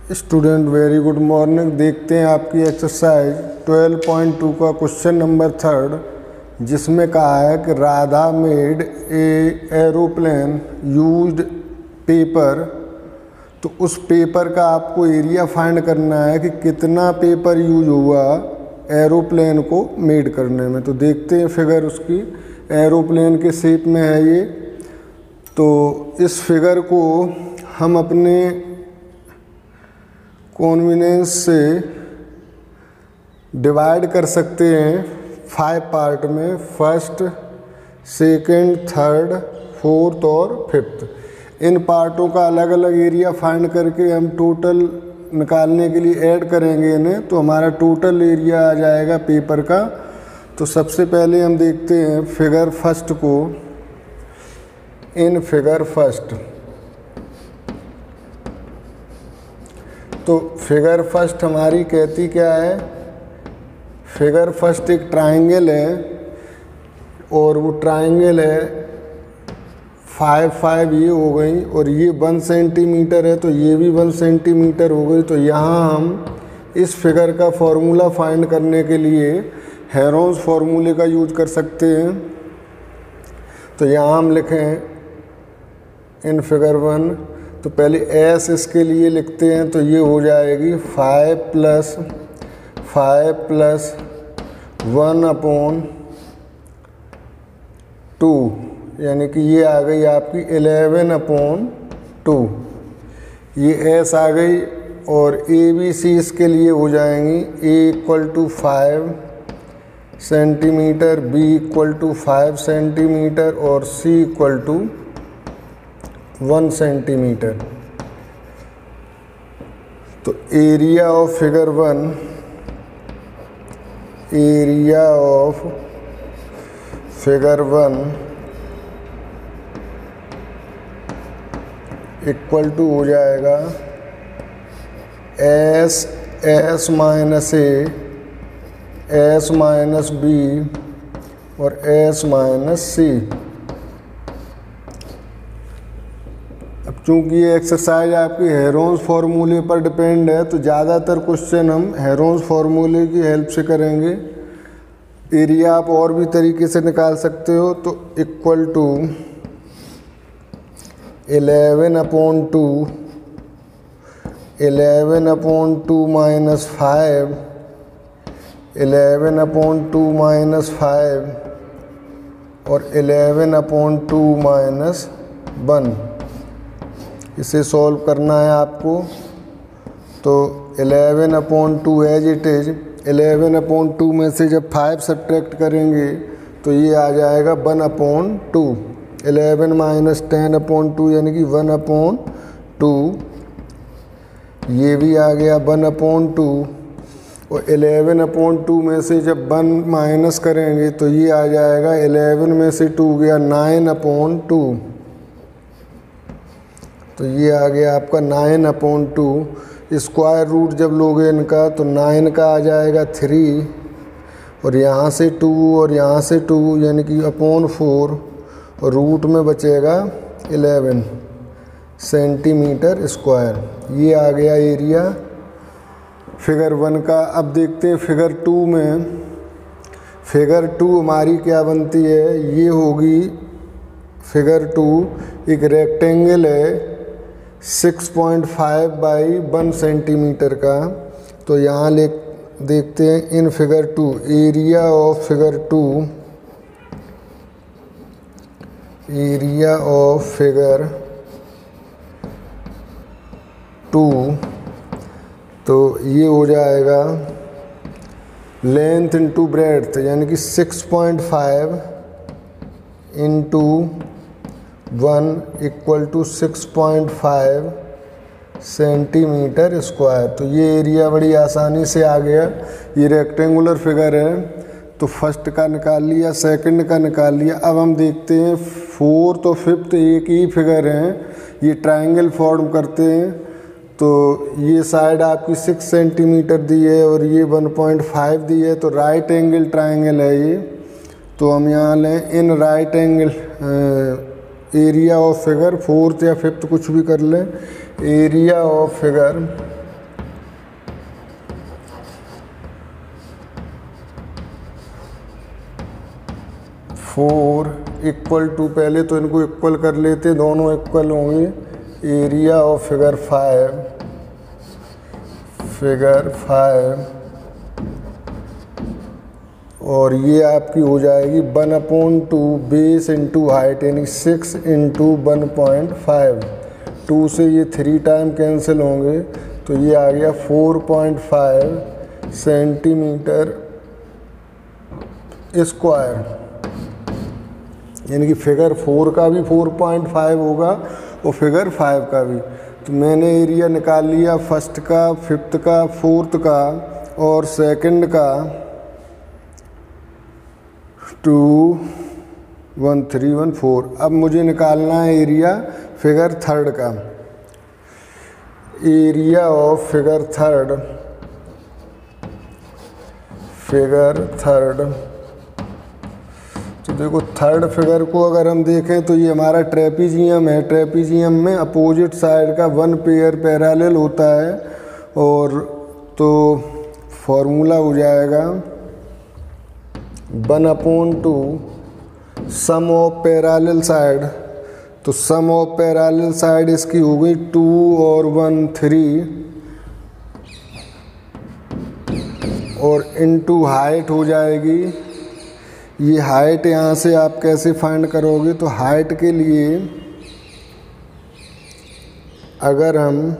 Student very good morning. देखते हैं आपकी एक्सरसाइज 12.2 का क्वेश्चन नंबर 3, जिसमें कहा है कि Radha made a aeroplane used paper. तो उस पेपर का आपको एरिया फाइंड करना है कि कितना पेपर यूज हुआ एरोप्लेन को मेड करने में। तो देखते हैं फिगर उसकी एरोप्लेन के शेप में है ये। तो इस फिगर को हम अपने कॉन्वीनियंस से डिवाइड कर सकते हैं 5 पार्ट में, फर्स्ट, सेकंड, थर्ड, फोर्थ और फिफ्थ। इन पार्टों का अलग अलग एरिया फाइंड करके हम टोटल निकालने के लिए ऐड करेंगे इन्हें, तो हमारा टोटल एरिया आ जाएगा पेपर का। तो सबसे पहले हम देखते हैं फिगर फर्स्ट को। इन फिगर फर्स्ट, तो फिगर फर्स्ट हमारी कहती क्या है, फिगर फर्स्ट एक ट्राइंगल है और वो ट्राइंगल है 5, 5 ये हो गई और ये 1 सेंटीमीटर है, तो ये भी 1 सेंटीमीटर हो गई। तो यहाँ हम इस फिगर का फॉर्मूला फाइंड करने के लिए हेरोन्स फार्मूले का यूज कर सकते हैं। तो यहाँ हम लिखें इन फिगर 1, तो पहले एस इसके लिए लिखते हैं, तो ये हो जाएगी 5 + 1/2, यानी कि ये आ गई आपकी 11/2। ये एस आ गई और ए बी सी इसके लिए हो जाएंगी ए = 5 सेंटीमीटर, बी = 5 सेंटीमीटर और सी = 1 सेंटीमीटर। तो area of figure 1, area of figure 1 equal to हो जाएगा S minus A, S minus B और एस माइनस सी। अब चूंकि ये एक्सरसाइज आपकी हेरोन्स फार्मूले पर डिपेंड है, तो ज़्यादातर क्वेश्चन हम हेरोन्स फार्मूले की हेल्प से करेंगे। एरिया आप और भी तरीके से निकाल सकते हो। तो इक्वल टू 11/2, 11/2 - 5, 11/2 - 5 और 11/2 - 1। इसे सॉल्व करना है आपको। तो 11/2 एज इट इज, 11/2 में से जब 5 सब्ट्रैक्ट करेंगे तो ये आ जाएगा 1/2। 11 - 10/2 यानी कि 1/2। ये भी आ गया 1/2 और 11/2 में से जब 1 माइनस करेंगे तो ये आ जाएगा 11 में से 2 गया 9/2। तो ये आ गया आपका 9/2। स्क्वायर रूट जब लोगे इनका तो 9 का आ जाएगा 3 और यहाँ से 2 और यहाँ से 2 यानी कि /4 और रूट में बचेगा 11 सेंटीमीटर स्क्वायर। ये आ गया एरिया फिगर 1 का। अब देखते हैं फिगर 2 में। फिगर 2 हमारी क्या बनती है, ये होगी फिगर 2 एक रेक्टेंगल है 6.5 बाई 1 सेंटीमीटर का। तो यहाँ देखते हैं in figure 2, area of figure 2, area of figure 2। तो ये हो जाएगा लेंथ इंटू ब्रेड्थ, यानी कि 6.5 × 1 = 6.5 सेंटीमीटर स्क्वायर। तो ये एरिया बड़ी आसानी से आ गया। ये रेक्टेंगुलर फिगर है, तो फर्स्ट का निकाल लिया, सेकंड का निकाल लिया। अब हम देखते हैं फोर्थ और फिफ्थ एक ही फिगर हैं, ये ट्रायंगल फॉर्म करते हैं। तो ये साइड आपकी 6 सेंटीमीटर दी है और ये 1.5 दी है, तो राइट एंगल ट्रायंगल है ये। तो हम यहाँ लें in right angle area of figure, fourth या फिफ्थ कुछ भी कर लें, area of figure 4 equal to, पहले तो इनको इक्वल कर लेते, दोनों इक्वल होंगे, एरिया ऑफ फिगर 5 और ये आपकी हो जाएगी 1/2 बेस इंटू हाइट, यानी 6 इंटू 1.5। 2 से ये 3 टाइम कैंसिल होंगे, तो ये आ गया 4.5 सेंटीमीटर स्क्वायर, यानी कि फिगर 4 का भी 4.5 होगा और फिगर 5 का भी। तो मैंने एरिया निकाल लिया फर्स्ट का, फिफ्थ का, फोर्थ का और सेकंड का 2, 1, 3, 1, 4। अब मुझे निकालना है एरिया फिगर थर्ड का। एरिया ऑफ फिगर थर्ड, तो देखो थर्ड फिगर को अगर हम देखें तो ये हमारा ट्रेपीजियम है। ट्रेपीजियम में अपोजिट साइड का 1 पेयर पैरेलल होता है, और तो फॉर्मूला हो जाएगा 1/2 सम ऑफ पैरेलल साइड। तो सम ऑफ पैरेलल साइड इसकी हो गई 2 और 1 3, और इनटू हाइट हो जाएगी। ये हाइट यहाँ से आप कैसे फाइंड करोगे, तो हाइट के लिए अगर हम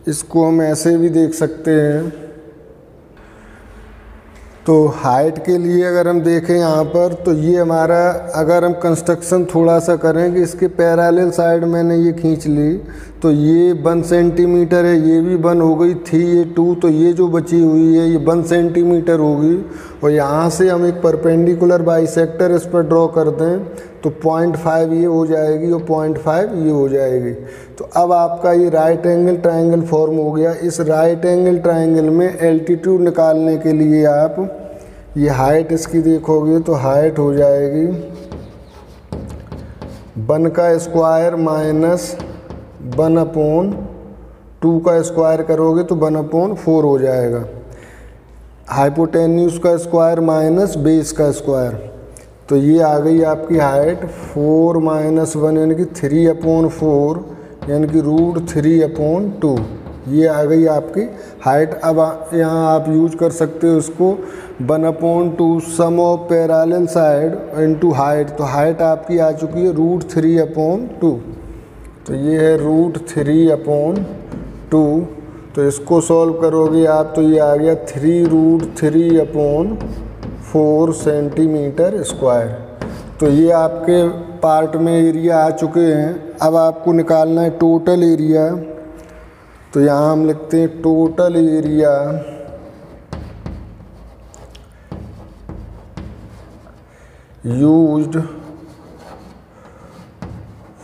इसको हम ऐसे भी देख सकते हैं, तो हाइट के लिए अगर हम देखें यहाँ पर, तो ये हमारा, अगर हम कंस्ट्रक्शन थोड़ा सा करें कि इसके पैरेलल साइड मैंने ये खींच ली, तो ये 1 सेंटीमीटर है, ये भी 1 हो गई थी, ये 2, तो ये जो बची हुई है ये 1 सेंटीमीटर होगी। और यहाँ से हम एक परपेंडिकुलर बाइसेक्टर इस पर ड्रॉ कर दें, तो 0.5 ये हो जाएगी और 0.5 ये हो जाएगी। तो अब आपका ये राइट एंगल ट्रायंगल फॉर्म हो गया। इस राइट एंगल ट्रायंगल में एल्टीट्यूड निकालने के लिए आप ये हाइट इसकी देखोगे, तो हाइट हो जाएगी 1 का स्क्वायर माइनस 1/2 का स्क्वायर करोगे तो 1/4 हो जाएगा। हाइपोटेन्यूज का स्क्वायर माइनस बेस का स्क्वायर, तो ये आ गई आपकी हाइट 4 - 1 यानी कि 3/4, यानी कि √3/2। ये आ गई आपकी हाइट। अब यहाँ आप यूज कर सकते हो इसको 1/2 sum of parallel side into height. तो हाइट आपकी आ चुकी है √3/2, तो ये है √3/2। तो इसको सॉल्व करोगे आप, तो ये आ गया 3√3/4 सेंटीमीटर स्क्वायर। तो ये आपके पार्ट में एरिया आ चुके हैं। अब आपको निकालना है टोटल एरिया। तो यहाँ हम लिखते हैं total area used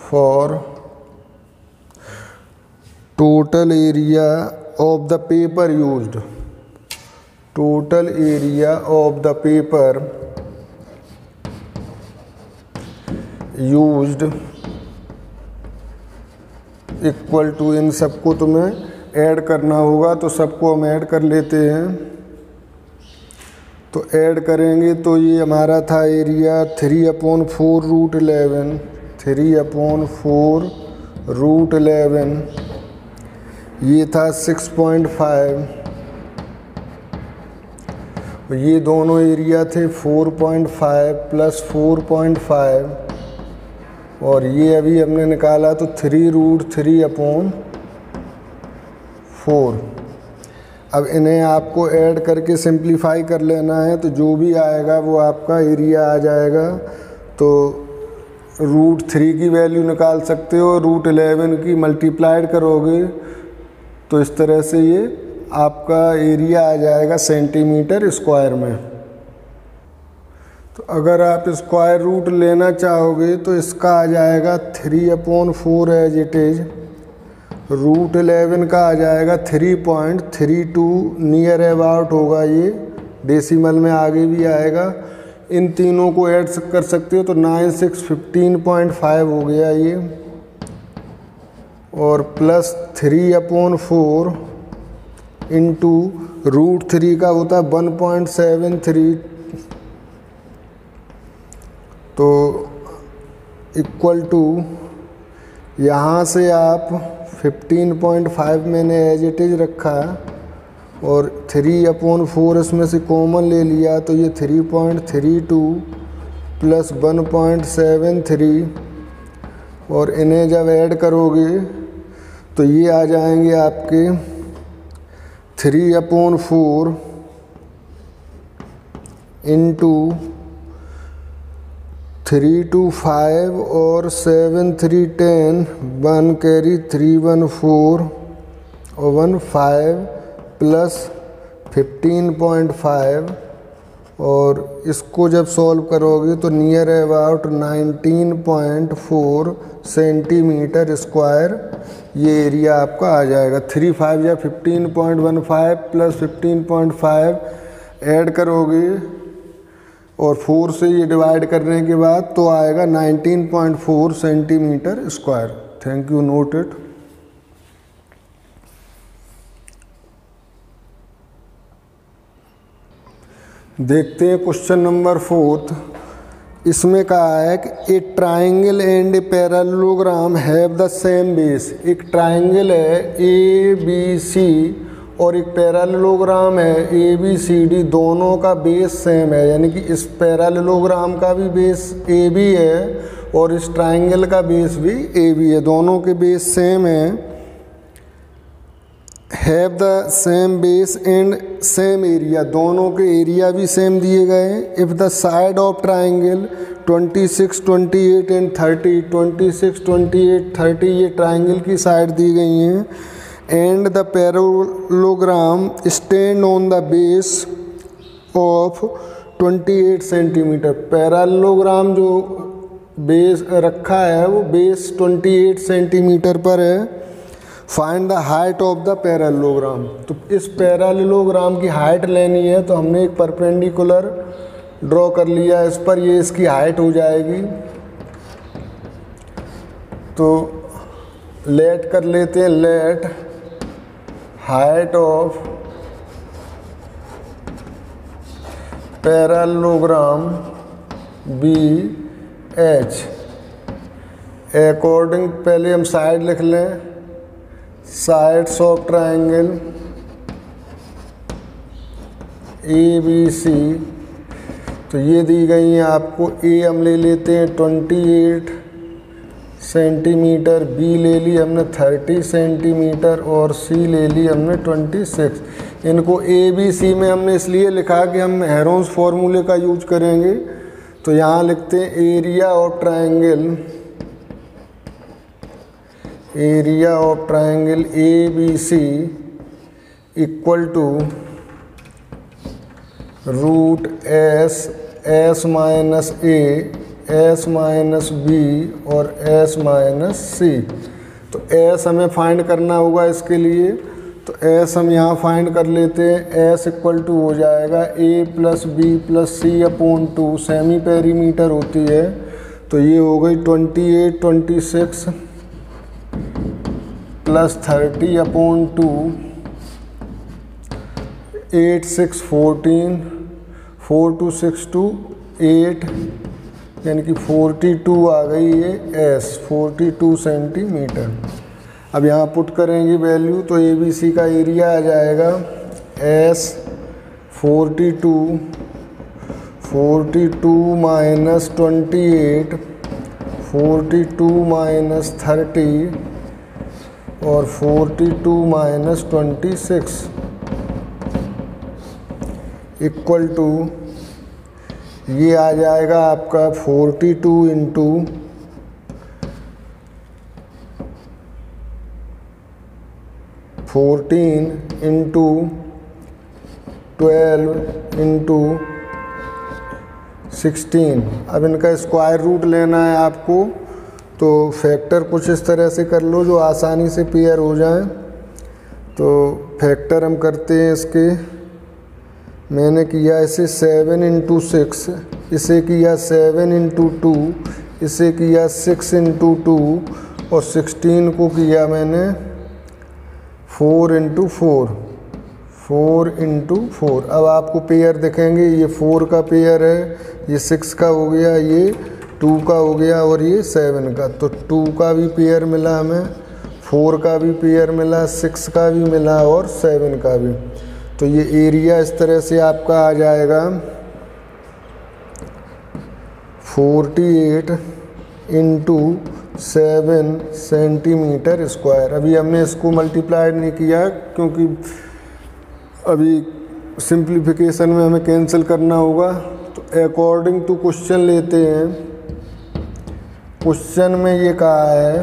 for total area of the paper used. Total area of the paper used equal to, इन सबको तुम्हें ऐड करना होगा, तो सबको हम ऐड कर लेते हैं। तो ऐड करेंगे तो ये हमारा था एरिया 3/4 √11, ये था 6.5, ये दोनों एरिया थे 4.5 + 4.5, और ये अभी हमने निकाला तो 3√3/4। अब इन्हें आपको ऐड करके सिंप्लीफाई कर लेना है, तो जो भी आएगा वो आपका एरिया आ जाएगा। तो √3 की वैल्यू निकाल सकते हो, √11 की मल्टीप्लाइड करोगे तो इस तरह से ये आपका एरिया आ जाएगा सेंटीमीटर स्क्वायर में। तो अगर आप स्क्वायर रूट लेना चाहोगे तो इसका आ जाएगा 3/4 एज इट इज। √11 का आ जाएगा 3.32, नियर अबाउट होगा, ये डेसिमल में आगे भी आएगा। इन तीनों को ऐड कर सकते हो तो 9615.5 हो गया ये, और प्लस 3/4 इंटू √3 का होता है 1.73, तो इक्वल टू यहाँ से आप 15.5 मैंने एज इट इज रखा और 3/4 इसमें से कॉमन ले लिया, तो ये 3.32 प्लस 1.73 और इन्हें जब ऐड करोगे तो ये आ जाएंगे आपके 3/4 इंटू 3 2 5 और 7 3 10 1 कैरी 3 1 4 और 1 5 प्लस 15.5 और इसको जब सॉल्व करोगे तो नियर अबाउट 19.4 सेंटीमीटर स्क्वायर ये एरिया आपका आ जाएगा। 3 5 या 15.15 प्लस 15.5 ऐड करोगे और 4 से ये डिवाइड करने के बाद तो आएगा 19.4 centimetre square. Thank you, note it. देखते हैं क्वेश्चन नंबर 4। इसमें कहा है कि ए triangle and a parallelogram have the same base. एक ट्राइंगल है ABC और एक पैरेललोग्राम है ABCD, दोनों का बेस सेम है, यानी कि इस पैरेललोग्राम का भी बेस AB है और इस ट्राइंगल का बेस भी AB है, दोनों के बेस सेम है। Have the same base and same area, दोनों के एरिया भी सेम दिए गए हैं। If the side of triangle 26 28 and 30, 26 28 30 ये ट्राइंगल की साइड दी गई हैं। And the parallelogram stand on the base of 28 centimetre. Parallelogram जो बेस रखा है वो बेस 28 सेंटीमीटर पर है। Find the height of the parallelogram, तो इस पैरेललोग्राम की हाइट लेनी है, तो हमने एक परपेंडिकुलर ड्रॉ कर लिया इस पर, ये इसकी हाइट हो जाएगी। तो लेट कर लेते हैं, let height of parallelogram B H. According पहले हम साइड लिख लें, साइड्स ऑफ ट्राइंगल ABC, तो ये दी गई हैं आपको। A हम ले लेते हैं 28 सेंटीमीटर, B ले ली हमने 30 सेंटीमीटर और C ले ली हमने 26। इनको ABC में हमने इसलिए लिखा कि हम हेरोन्स फॉर्मूले का यूज करेंगे, तो यहाँ लिखते हैं area of triangle, area of triangle ABC equal to root S minus A, S minus B और S माइनस C। तो S हमें फाइंड करना होगा इसके लिए, तो S हम यहाँ फाइंड कर लेते हैं। S इक्वल टू हो जाएगा A plus B plus C/2, semi perimeter होती है, तो ये हो गई 28 26 प्लस 30/2, 8 6 14, 4 2 6 2 8, यानी कि 42 आ गई ये S, 42 सेंटीमीटर। अब यहाँ पुट करेंगे वैल्यू, तो ABC का एरिया आ जाएगा S 42 माइनस 28, 42 माइनस 30 और 42 माइनस 26 इक्वल टू ये आ जाएगा आपका 42 इंटू 14 इंटू 12 इंटू 16। अब इनका स्क्वायर रूट लेना है आपको, तो फैक्टर कुछ इस तरह से कर लो जो आसानी से पेयर हो जाए। तो फैक्टर हम करते हैं इसके, मैंने किया इसे 7 इंटू 6, इसे किया 7 इंटू 2, इसे किया 6 इंटू 2 और 16 को किया मैंने 4 इंटू 4, 4 इंटू 4। अब आपको पेयर दिखेंगे, ये 4 का पेयर है, ये 6 का हो गया, ये 2 का हो गया और ये 7 का। तो 2 का भी पेयर मिला हमें, 4 का भी पेयर मिला, 6 का भी मिला और 7 का भी। तो ये एरिया इस तरह से आपका आ जाएगा 48 इंटू 7 सेंटीमीटर स्क्वायर। अभी हमने इसको मल्टीप्लाई नहीं किया क्योंकि अभी सिंप्लीफिकेशन में हमें कैंसिल करना होगा। तो अकॉर्डिंग टू क्वेश्चन लेते हैं। क्वेश्चन में ये कहा है,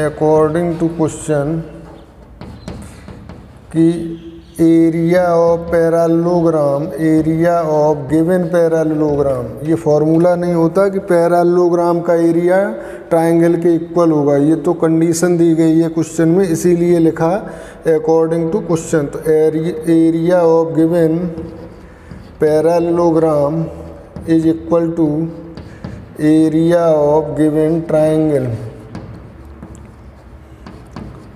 अकॉर्डिंग टू क्वेश्चन कि area of parallelogram, area of given parallelogram, ये फॉर्मूला नहीं होता कि पैरेललोग्राम का एरिया ट्रायंगल के इक्वल होगा, ये तो कंडीशन दी गई है क्वेश्चन में, इसीलिए लिखा अकॉर्डिंग टू क्वेश्चन। तो area of given parallelogram is equal to area of given triangle.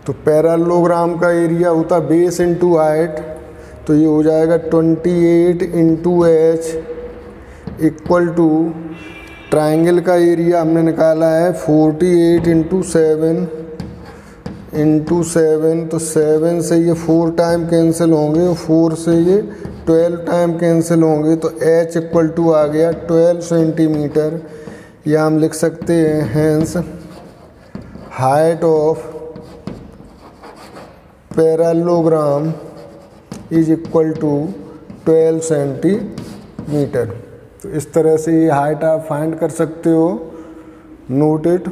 तो पैरेललोग्राम का एरिया होता बेस इंटू हाइट, तो ये हो जाएगा 28 into H equal to triangle का एरिया हमने निकाला है 48 इंटू 7 इंटू 7। तो 7 से ये 4 टाइम कैंसिल होंगे, 4 से ये 12 टाइम कैंसिल होंगे। तो एच इक्वल टू आ गया 12 सेंटीमीटर। या हम लिख सकते हैं hence height of parallelogram is equal to 12 centimetre. तो इस तरह से ये हाइट आप फाइंड कर सकते हो। Note it.